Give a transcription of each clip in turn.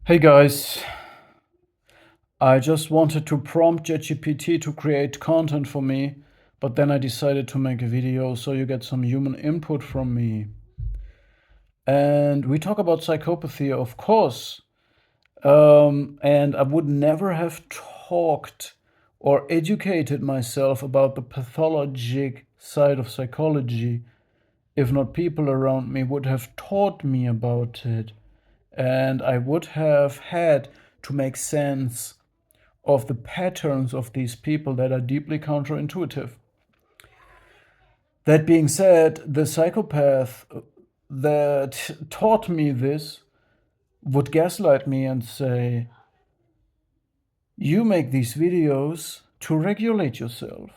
Hey guys, I just wanted to prompt ChatGPT to create content for me, but then I decided to make a video so you get some human input from me. And we talk about psychopathy, of course. And I would never have talked or educated myself about the pathologic side of psychology if not people around me would have taught me about it. And I would have had to make sense of the patterns of these people that are deeply counterintuitive. That being said, the psychopath that taught me this would gaslight me and say, you make these videos to regulate yourself.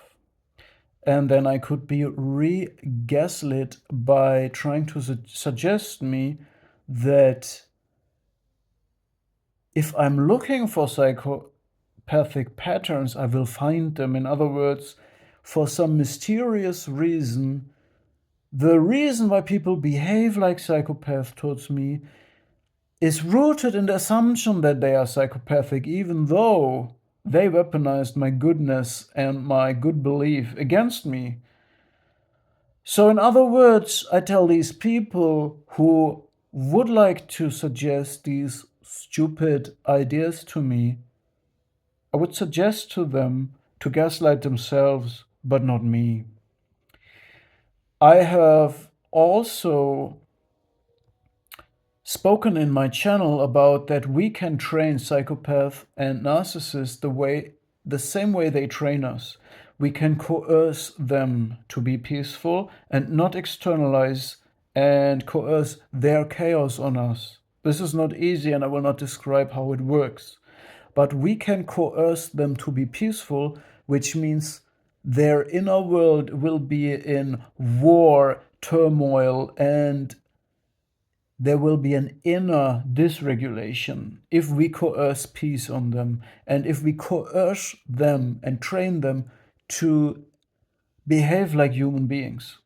And then I could be re-gaslit by trying to suggest me that if I'm looking for psychopathic patterns, I will find them. In other words, for some mysterious reason, the reason why people behave like psychopaths towards me is rooted in the assumption that they are psychopathic, even though they weaponized my goodness and my good belief against me. So, in other words, I tell these people who would like to suggest these stupid ideas to me, I would suggest to them to gaslight themselves, but not me. I have also spoken in my channel about that we can train psychopath and narcissist the same way they train us. We can coerce them to be peaceful and not externalize and coerce their chaos on us. This is not easy and I will not describe how it works. But we can coerce them to be peaceful, which means their inner world will be in war, turmoil, and there will be an inner dysregulation if we coerce peace on them and if we coerce them and train them to behave like human beings.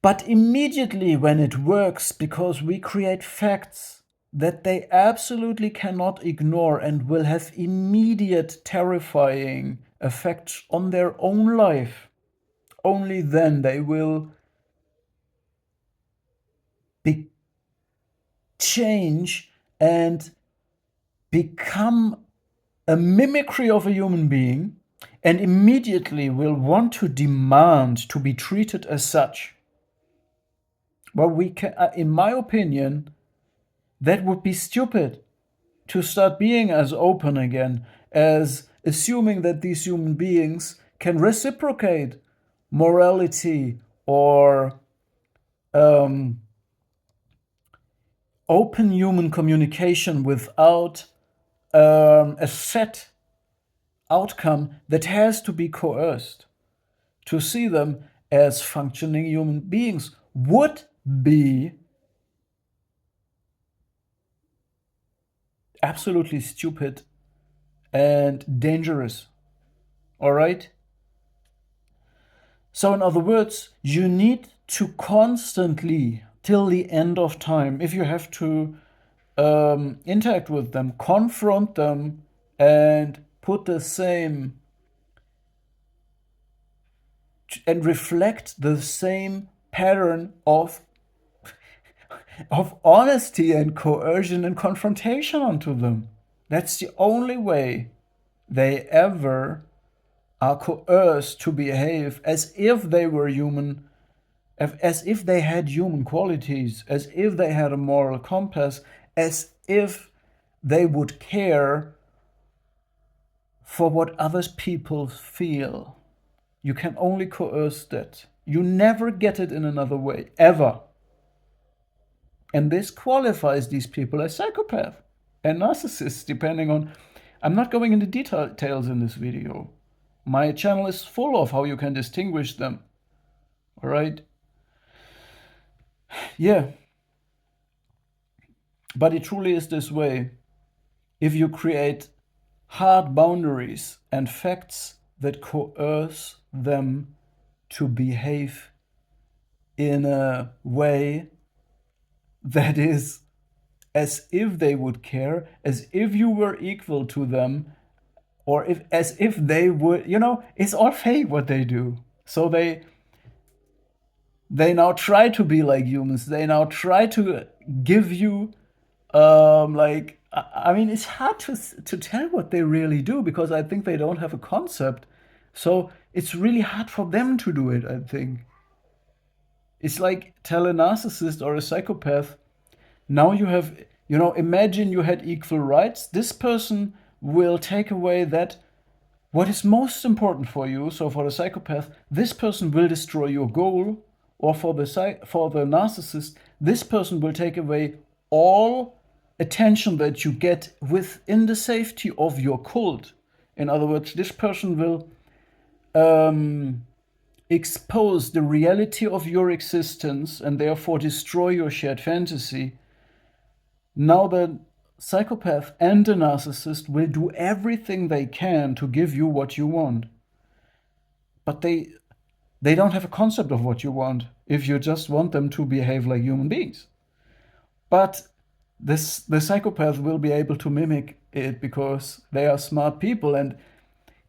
But immediately when it works, because we create facts that they absolutely cannot ignore and will have immediate terrifying effects on their own life, only then they will be change and become a mimicry of a human being and immediately will want to demand to be treated as such. Well, we can, in my opinion, that would be stupid to start being as open again, as assuming that these human beings can reciprocate morality or um, open human communication without a set outcome that has to be coerced. To see them as functioning human beings would be absolutely stupid and dangerous. All right? So, in other words, you need to constantly, till the end of time, if you have to interact with them, confront them, and put the same and reflect the same pattern of honesty and coercion and confrontation onto them. That's the only way they ever are coerced to behave as if they were human, as if they had human qualities, as if they had a moral compass, as if they would care for what other people feel. You can only coerce that. You never get it in another way, ever. And this qualifies these people as psychopath and narcissists, depending on. I'm not going into details in this video. My channel is full of how you can distinguish them. All right? Yeah. But it truly is this way. If you create hard boundaries and facts that coerce them to behave in a way that is as if they would care, as if you were equal to them, or if as if they would, it's all fake what they do. So they now try to be like humans. They now try to give you like I mean it's hard to tell what they really do because I think they don't have a concept. So it's really hard for them to do it, I think. It's like tell a narcissist or a psychopath, now you have, imagine you had equal rights. This person will take away that what is most important for you. So for the psychopath, this person will destroy your goal, or for the narcissist, this person will take away all attention that you get within the safety of your cult. In other words, this person will um, expose the reality of your existence and therefore destroy your shared fantasy. Now the psychopath and the narcissist will do everything they can to give you what you want. But they don't have a concept of what you want if you just want them to behave like human beings. But the psychopath will be able to mimic it because they are smart people. And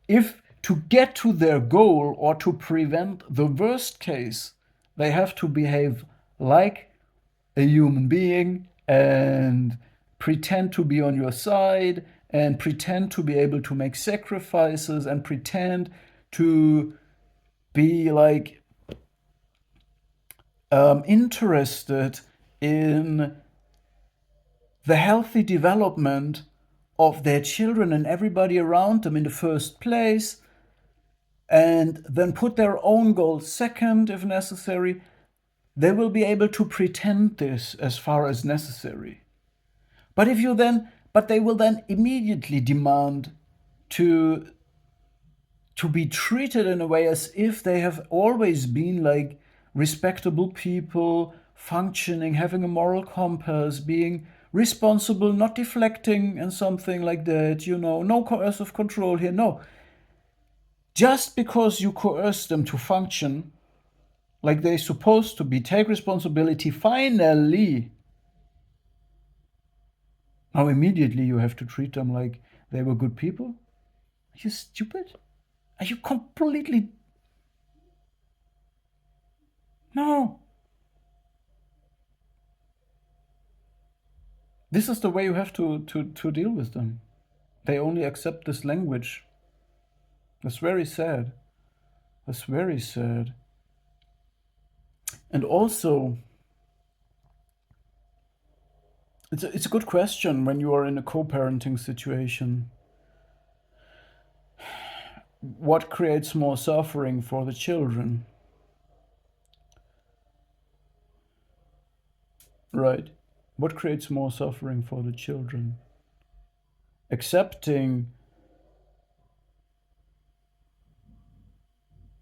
if to get to their goal or to prevent the worst case, they have to behave like a human being and pretend to be on your side and pretend to be able to make sacrifices and pretend to be like interested in the healthy development of their children and everybody around them in the first place, and then put their own goals second if necessary, they will be able to pretend this as far as necessary. But they will then immediately demand to be treated in a way as if they have always been like respectable people, functioning, having a moral compass, being responsible, not deflecting and something like that, no coercive control here. No. Just because you coerce them to function like they're supposed to be, take responsibility, finally, now immediately you have to treat them like they were good people? Are you stupid? Are you completely... No. This is the way you have to deal with them. They only accept this language. That's very sad. That's very sad. And also, it's a good question when you are in a co-parenting situation. What creates more suffering for the children? Right. What creates more suffering for the children? Accepting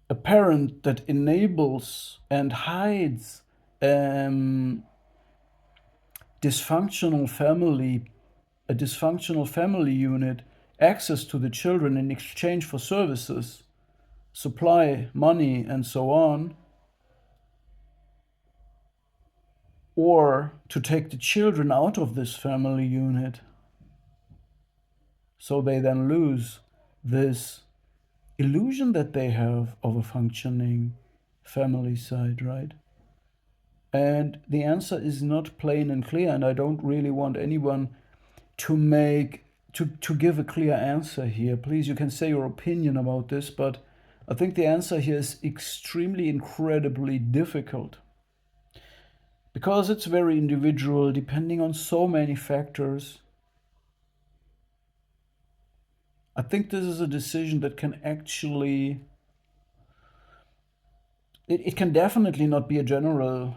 a parent that enables and hides dysfunctional family, a dysfunctional family unit, access to the children in exchange for services, supply, money, and so on, or to take the children out of this family unit so they then lose this illusion that they have of a functioning family side, right? And the answer is not plain and clear, and I don't really want anyone to give a clear answer here. Please, you can say your opinion about this, but I think the answer here is extremely, incredibly difficult because it's very individual, depending on so many factors. I think this is a decision that can actually, it can definitely not be a general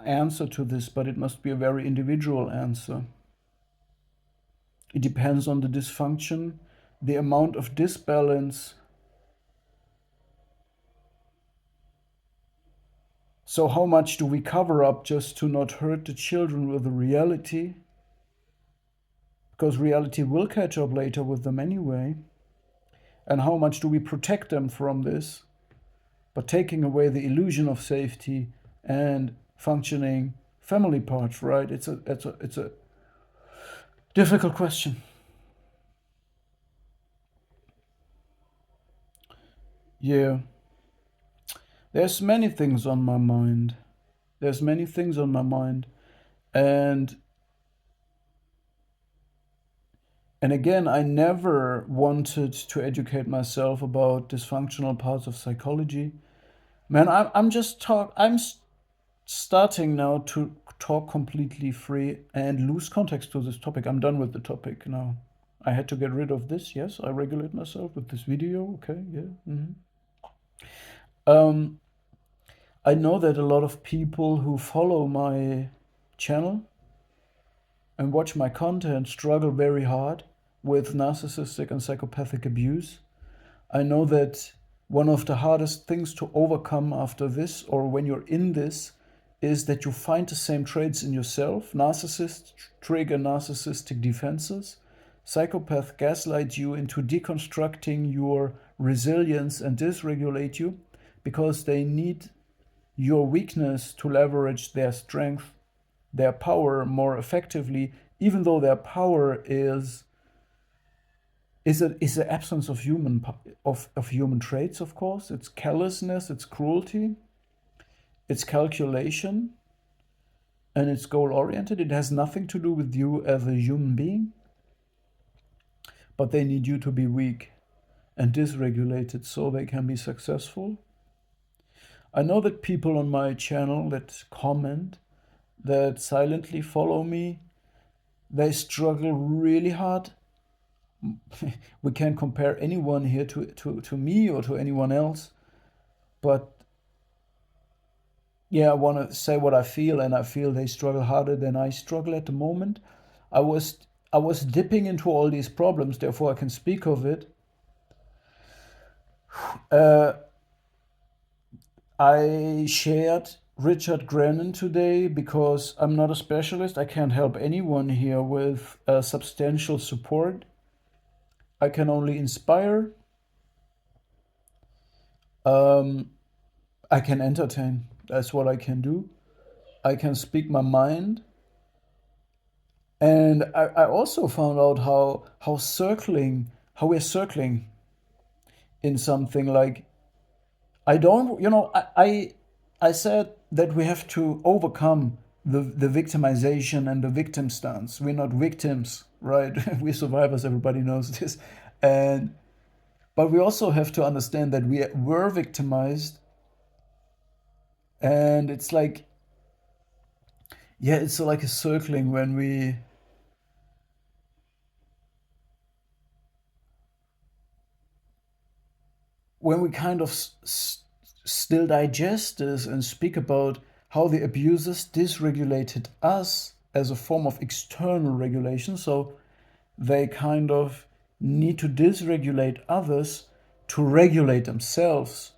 answer to this, but it must be a very individual answer. It depends on the dysfunction, the amount of disbalance. So how much do we cover up just to not hurt the children with the reality? Because reality will catch up later with them anyway. And how much do we protect them from this? But taking away the illusion of safety and functioning family part, right? It's a difficult question. Yeah, there's many things on my mind. There's many things on my mind, and again, I never wanted to educate myself about dysfunctional parts of psychology. Man, I'm just talk. Starting now to talk completely free and lose context to this topic. I'm done with the topic now. I had to get rid of this. Yes, I regulate myself with this video. Okay, yeah. Um, I know that a lot of people who follow my channel and watch my content struggle very hard with narcissistic and psychopathic abuse. I know that one of the hardest things to overcome after this, or when you're in this, is that you find the same traits in yourself. Narcissists trigger narcissistic defenses. Psychopath gaslight you into deconstructing your resilience and dysregulate you because they need your weakness to leverage their strength, their power more effectively, even though their power is the absence of human traits. Of course, it's callousness, it's cruelty, it's calculation, and it's goal oriented. It has nothing to do with you as a human being, but they need you to be weak and dysregulated so they can be successful. I know that people on my channel that comment, that silently follow me, they struggle really hard. We can't compare anyone here to me or to anyone else, but yeah, I want to say what I feel, and I feel they struggle harder than I struggle at the moment. I was I was dipping into all these problems, therefore I can speak of it. Uh, I shared Richard Grennan today because I'm not a specialist. I can't help anyone here with substantial support. I can only inspire. Um, I can entertain. That's what I can do. I can speak my mind. And I also found out how we're circling in something like I don't, I said that we have to overcome the victimization and the victim stance. We're not victims, right? We're survivors, everybody knows this. And but we also have to understand that we were victimized, and it's like, yeah, it's like a circling when we kind of still digest this and speak about how the abusers dysregulated us as a form of external regulation. So they kind of need to dysregulate others to regulate themselves.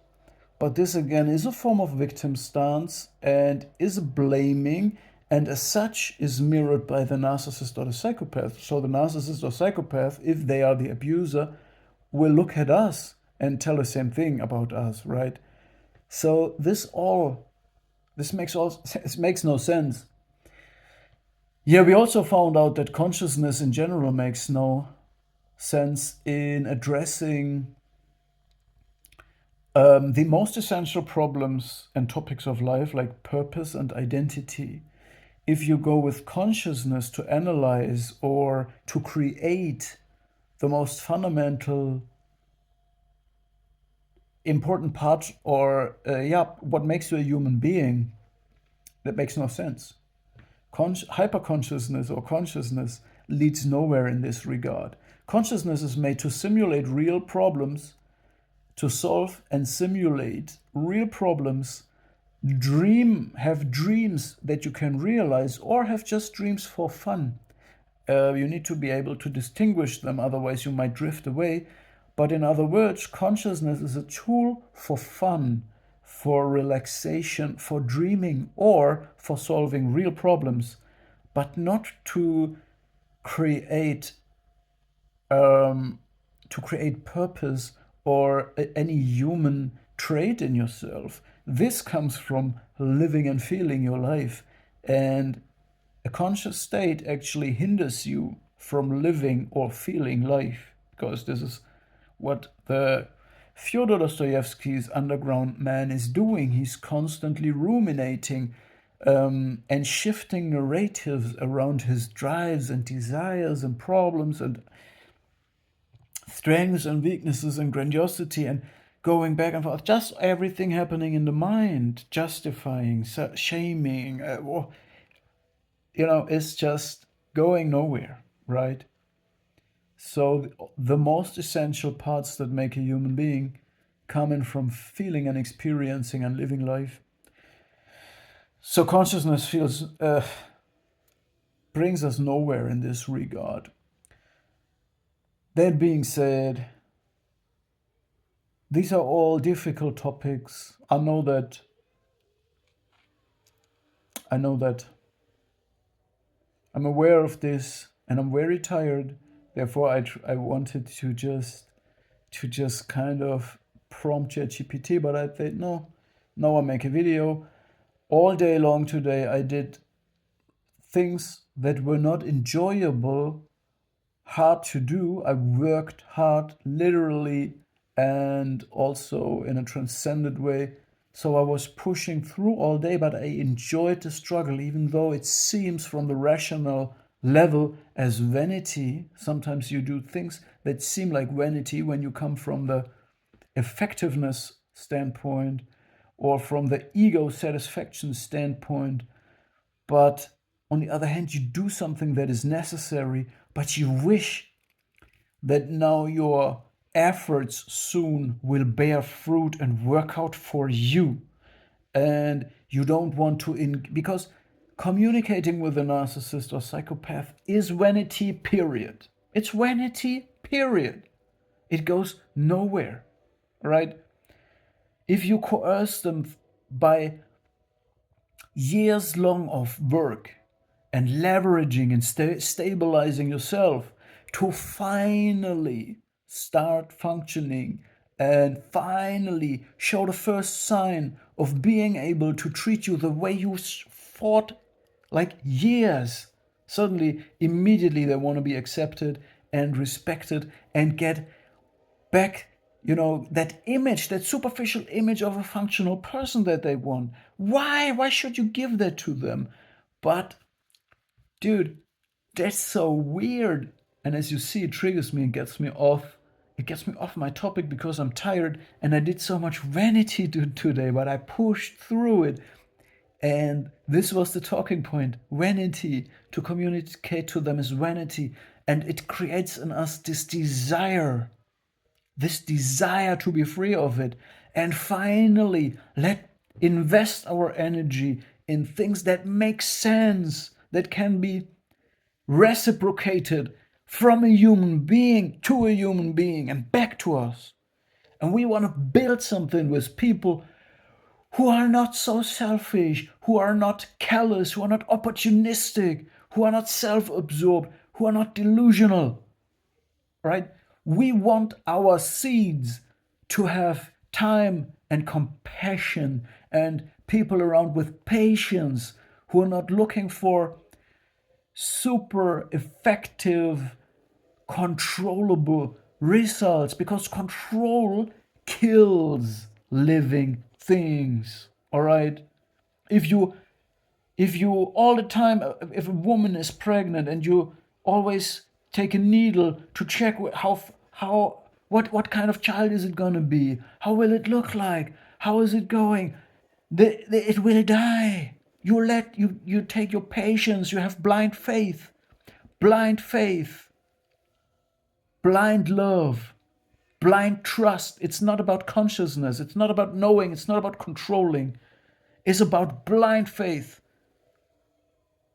But this again is a form of victim stance and is blaming, and as such is mirrored by the narcissist or the psychopath. So the narcissist or psychopath, if they are the abuser, will look at us and tell the same thing about us, right? So this makes all it makes no sense. Yeah, we also found out that consciousness in general makes no sense in addressing the most essential problems and topics of life, like purpose and identity. If you go with consciousness to analyze or to create the most fundamental important part, or yeah, what makes you a human being, that makes no sense. Hyperconsciousness or consciousness leads nowhere in this regard. Consciousness is made to simulate real problems, to solve and simulate real problems, have dreams that you can realize, or have just dreams for fun. You need to be able to distinguish them, otherwise, you might drift away. But in other words, consciousness is a tool for fun, for relaxation, for dreaming, or for solving real problems, but not create um, to create purpose or any human trait in yourself. This comes from living and feeling your life. And a conscious state actually hinders you from living or feeling life, because this is what the Fyodor Dostoevsky's underground man is doing. He's constantly ruminating and shifting narratives around his drives and desires and problems and strengths and weaknesses and grandiosity, and going back and forth, just everything happening in the mind, justifying, shaming, it's just going nowhere, right? So the most essential parts that make a human being coming from feeling and experiencing and living life. So consciousness brings us nowhere in this regard. That being said, these are all difficult topics. I know that I'm aware of this, and I'm very tired. Therefore, I wanted to just kind of prompt ChatGPT, but I thought no, now I make a video. All day long today, I did things that were not enjoyable, hard to do. I worked hard, literally, and also in a transcended way. So I was pushing through all day, but I enjoyed the struggle, even though it seems from the rational level as vanity. Sometimes you do things that seem like vanity when you come from the effectiveness standpoint or from the ego satisfaction standpoint. But on the other hand, you do something that is necessary, but you wish that now your efforts soon will bear fruit and work out for you. And you don't want to, because communicating with a narcissist or psychopath is vanity, period. It's vanity, period. It goes nowhere, right? If you coerce them by years long of work and leveraging and stabilizing yourself to finally start functioning and finally show the first sign of being able to treat you the way you fought like years, suddenly immediately they want to be accepted and respected and get back, that image, that superficial image of a functional person that they want. Why should you give that to them? But dude, that's so weird. And as you see, it triggers me and gets me off. It gets me off my topic because I'm tired and I did so much vanity today, but I pushed through it. And this was the talking point. Vanity. To communicate to them is vanity. And it creates in us this desire to be free of it. And finally, invest our energy in things that make sense, that can be reciprocated from a human being to a human being and back to us. And we want to build something with people who are not so selfish, who are not callous, who are not opportunistic, who are not self-absorbed, who are not delusional, right? We want our seeds to have time and compassion and people around with patience, who are not looking for super effective, controllable results, because control kills living things. All right? If you all the time, if a woman is pregnant and you always take a needle to check what kind of child is it going to be, how will it look like, how is it going, it will die. You take your patience, you have blind faith, blind love, blind trust. It's not about consciousness, it's not about knowing, it's not about controlling, it's about blind faith.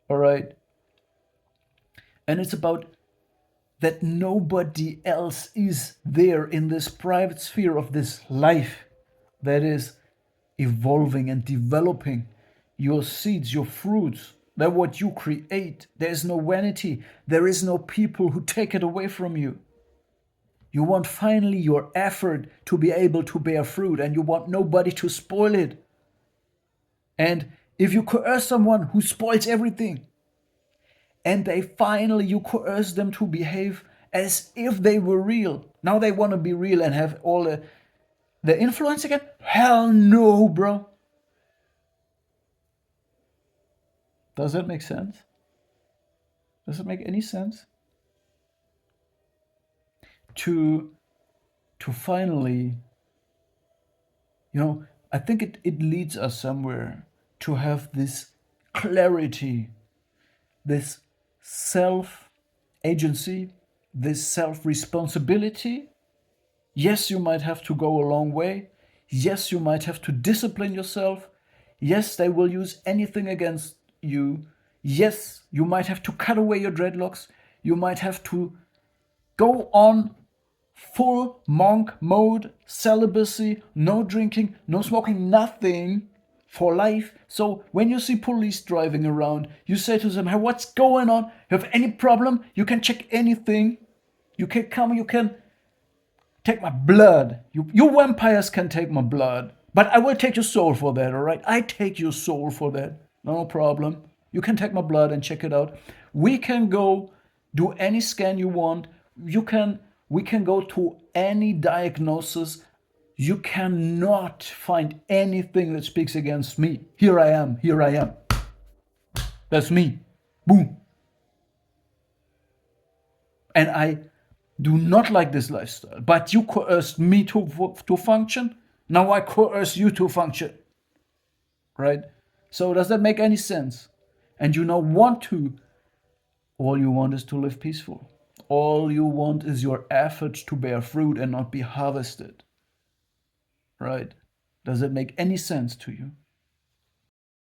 All right? And it's about that nobody else is there in this private sphere of this life that is evolving and developing your seeds, your fruits. They're what you create. There is no vanity. There is no people who take it away from you. You want finally your effort to be able to bear fruit, and you want nobody to spoil it. And If you coerce someone who spoils everything, and you coerce them to behave as if they were real. Now they want to be real and have all the influence again? Hell no, bro. Does that make sense? Does it make any sense? To finally, I think it leads us somewhere to have this clarity, this self agency, this self responsibility. Yes, you might have to go a long way. Yes, you might have to discipline yourself. Yes, they will use anything against you. Yes, you might have to cut away your dreadlocks. You might have to go on full monk mode, celibacy, no drinking, no smoking, nothing for life. So when you see police driving around, you say to them, hey, what's going on? You have any problem? You can check anything. You can come, you can take my blood. You vampires can take my blood. But I will take your soul for that, all right? I take your soul for that. No problem. You can take my blood and check it out. We can go do any scan you want. We can go to any diagnosis. You cannot find anything that speaks against me. Here I am. Here I am. That's me. Boom. And I do not like this lifestyle. But you coerced me to function. Now I coerce you to function. Right? So does that make any sense? And you now want to. All you want is to live peaceful. All you want is your effort to bear fruit and not be harvested. Right? Does it make any sense to you?